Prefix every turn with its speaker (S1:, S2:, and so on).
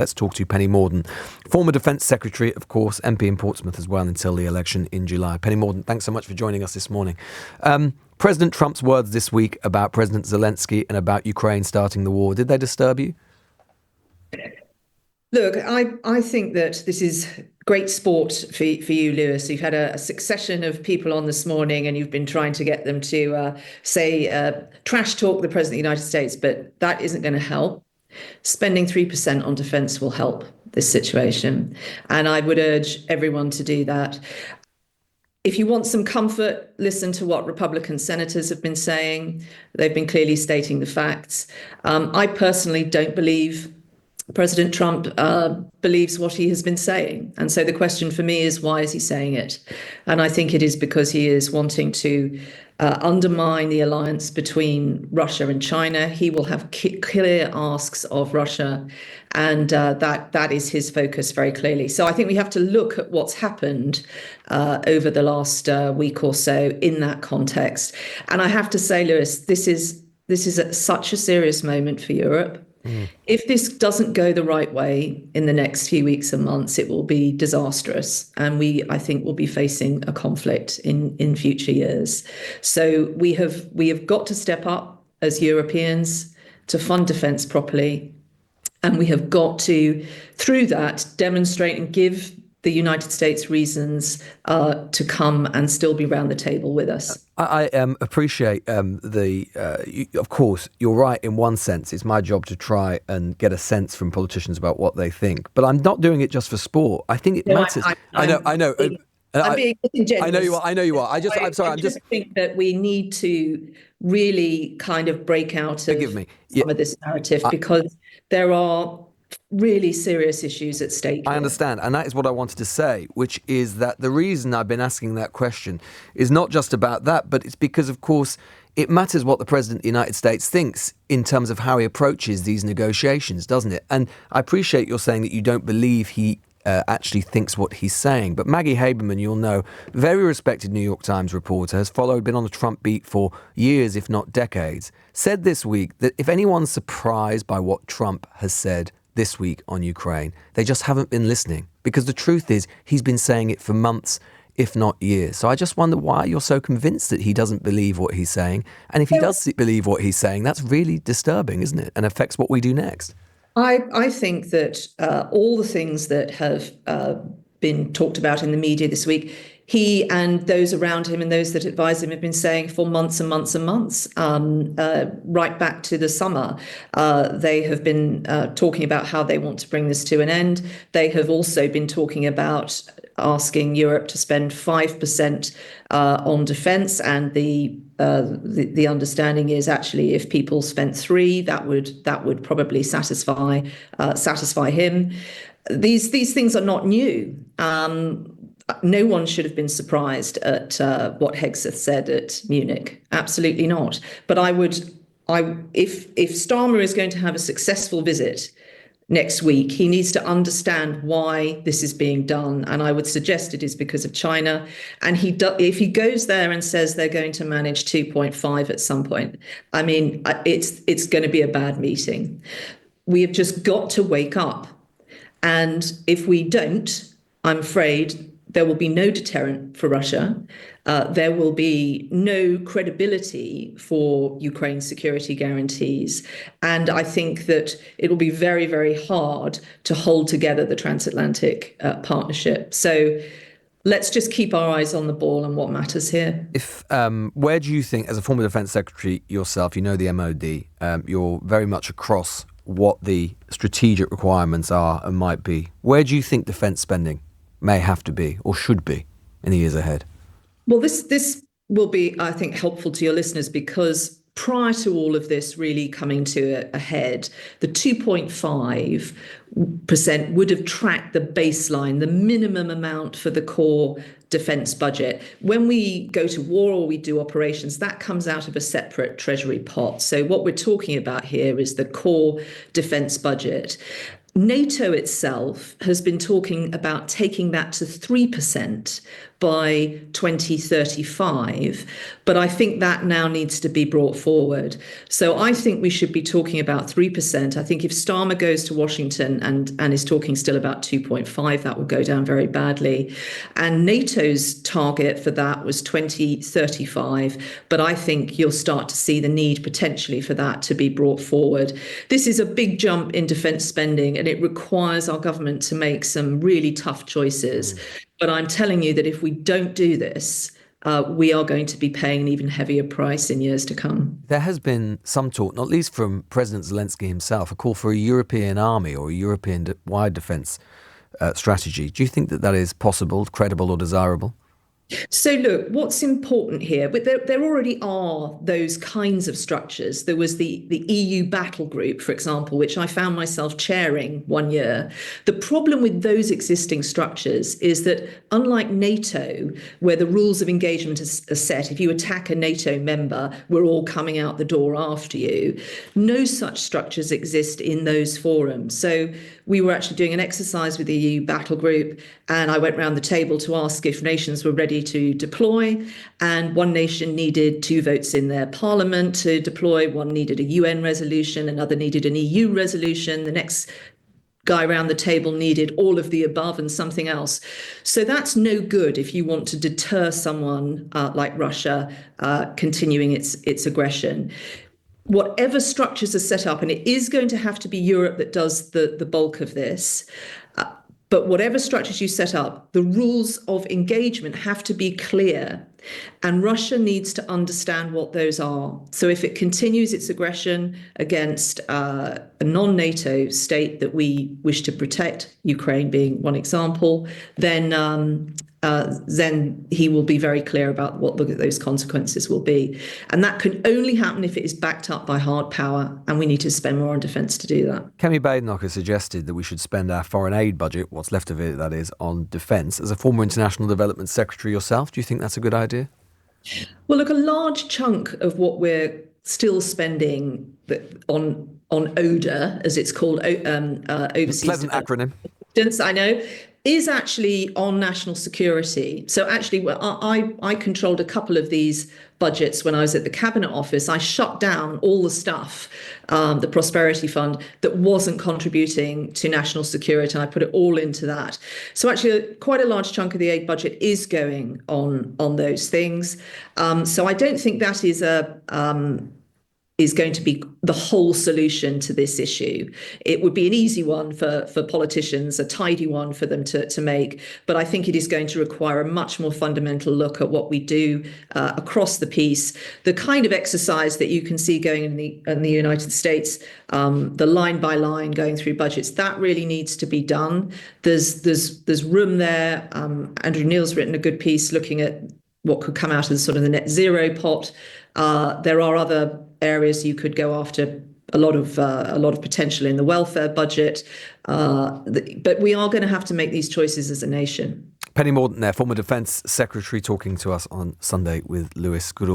S1: Let's talk to Penny Mordaunt, former Defence Secretary, of course, MP in Portsmouth as well until the election in July. Penny Mordaunt, thanks so much for joining us this morning. President Trump's words this week about President Zelenskyy and about Ukraine starting the war, did they disturb you?
S2: Look, I think that this is great sport for you, Lewis. You've had a succession of people on this morning and you've been trying to get them to trash talk the President of the United States, but that isn't going to help. Spending 3% on defence will help this situation. And I would urge everyone to do that. If you want some comfort, listen to what Republican senators have been saying. They've been clearly stating the facts. I personally don't believe President Trump believes what he has been saying. And so the question for me is, why is he saying it? And I think it is because he is wanting to undermine the alliance between Russia and China. He will have clear asks of Russia, and that is his focus very clearly. So I think we have to look at what's happened over the last week or so in that context. And I have to say, Lewis, this is such a serious moment for Europe. If this doesn't go the right way in the next few weeks and months, it will be disastrous. And I think, will be facing a conflict in future years. So we have got to step up as Europeans to fund defence properly. And we have got to, through that, demonstrate and give the United States reasons to come and still be round the table with us.
S1: I appreciate of course, you're right in one sense. It's my job to try and get a sense from politicians about what they think. But I'm not doing it just for sport. I think it matters. I know.
S2: I'm being disingenuous.
S1: I know you are. I just
S2: think that we need to really kind of break out of some of this narrative because there are really serious issues at stake here.
S1: I understand. And that is what I wanted to say, which is that the reason I've been asking that question is not just about that, but it's because, of course, it matters what the President of the United States thinks in terms of how he approaches these negotiations, doesn't it? And I appreciate you're saying that you don't believe he actually thinks what he's saying. But Maggie Haberman, you'll know, very respected New York Times reporter, has been on the Trump beat for years, if not decades, said this week that if anyone's surprised by what Trump has said this week on Ukraine, they just haven't been listening, because the truth is he's been saying it for months, if not years. So I just wonder why you're so convinced that he doesn't believe what he's saying. And if he does believe what he's saying, that's really disturbing, isn't it? And affects what we do next.
S2: I think that all the things that have been talked about in the media this week, he and those around him and those that advise him have been saying for months and months and months, right back to the summer. They have been talking about how they want to bring this to an end. They have also been talking about asking Europe to spend 5% on defence, and the understanding is actually if people spent 3%, that would probably satisfy him. These things are not new. No one should have been surprised at what Hegseth said at Munich. Absolutely not. But if Starmer is going to have a successful visit next week, he needs to understand why this is being done. And I would suggest it is because of China. And if he goes there and says they're going to manage 2.5 at some point, I mean, it's going to be a bad meeting. We have just got to wake up. And if we don't, I'm afraid there will be no deterrent for Russia. There will be no credibility for Ukraine's security guarantees. And I think that it will be very, very hard to hold together the transatlantic partnership. So let's just keep our eyes on the ball and what matters here.
S1: Where do you think, as a former Defence Secretary yourself, you know the MOD, you're very much across what the strategic requirements are and might be. Where do you think defence spending may have to be or should be in the years ahead?
S2: Well, this will be, I think, helpful to your listeners, because prior to all of this really coming to a head, the 2.5% would have tracked the baseline, the minimum amount for the core defence budget. When we go to war or we do operations, that comes out of a separate Treasury pot. So what we're talking about here is the core defence budget. NATO itself has been talking about taking that to 3% by 2035, but I think that now needs to be brought forward. So I think we should be talking about 3%. I think if Starmer goes to Washington and is talking still about 2.5, that will go down very badly. And NATO's target for that was 2035, but I think you'll start to see the need potentially for that to be brought forward. This is a big jump in defence spending, and it requires our government to make some really tough choices. But I'm telling you that if we don't do this, we are going to be paying an even heavier price in years to come.
S1: There has been some talk, not least from President Zelenskyy himself, a call for a European army or a European-wide defence strategy. Do you think that that is possible, credible or desirable?
S2: So look, what's important here, but there already are those kinds of structures. There was the EU battle group, for example, which I found myself chairing one year. The problem with those existing structures is that unlike NATO, where the rules of engagement are set, if you attack a NATO member, we're all coming out the door after you. No such structures exist in those forums. So we were actually doing an exercise with the EU battle group, and I went round the table to ask if nations were ready to deploy, and one nation needed 2 votes in their parliament to deploy, one needed a UN resolution, another needed an EU resolution, the next guy around the table needed all of the above and something else. So that's no good if you want to deter someone like Russia continuing its aggression. Whatever structures are set up, and it is going to have to be Europe that does the bulk of this, but whatever structures you set up, the rules of engagement have to be clear, and Russia needs to understand what those are. So if it continues its aggression against a non-NATO state that we wish to protect, Ukraine being one example, then he will be very clear about what those consequences will be. And that can only happen if it is backed up by hard power, and we need to spend more on defence to do that.
S1: Kemi Badenoch has suggested that we should spend our foreign aid budget, what's left of it, that is, on defence. As a former International Development Secretary yourself, do you think that's a good idea?
S2: Well, look, a large chunk of what we're still spending on ODA, as it's called, overseas...
S1: Pleasant acronym.
S2: I know, is actually on national security. So actually, I controlled a couple of these budgets when I was at the Cabinet Office. I shut down all the stuff, the Prosperity Fund, that wasn't contributing to national security, and I put it all into that. So actually, quite a large chunk of the aid budget is going on those things. So I don't think that is going to be the whole solution to this issue. It would be an easy one for politicians, a tidy one for them to make, but I think it is going to require a much more fundamental look at what we do across the piece. The kind of exercise that you can see going in the United States, the line by line going through budgets, that really needs to be done. There's room there. Andrew Neil's written a good piece looking at what could come out of sort of the net zero pot. There are other areas you could go after, a lot of potential in the welfare budget, but we are going to have to make these choices as a nation.
S1: Penny Mordaunt there, former Defence Secretary, talking to us on Sunday with Lewis Goodall.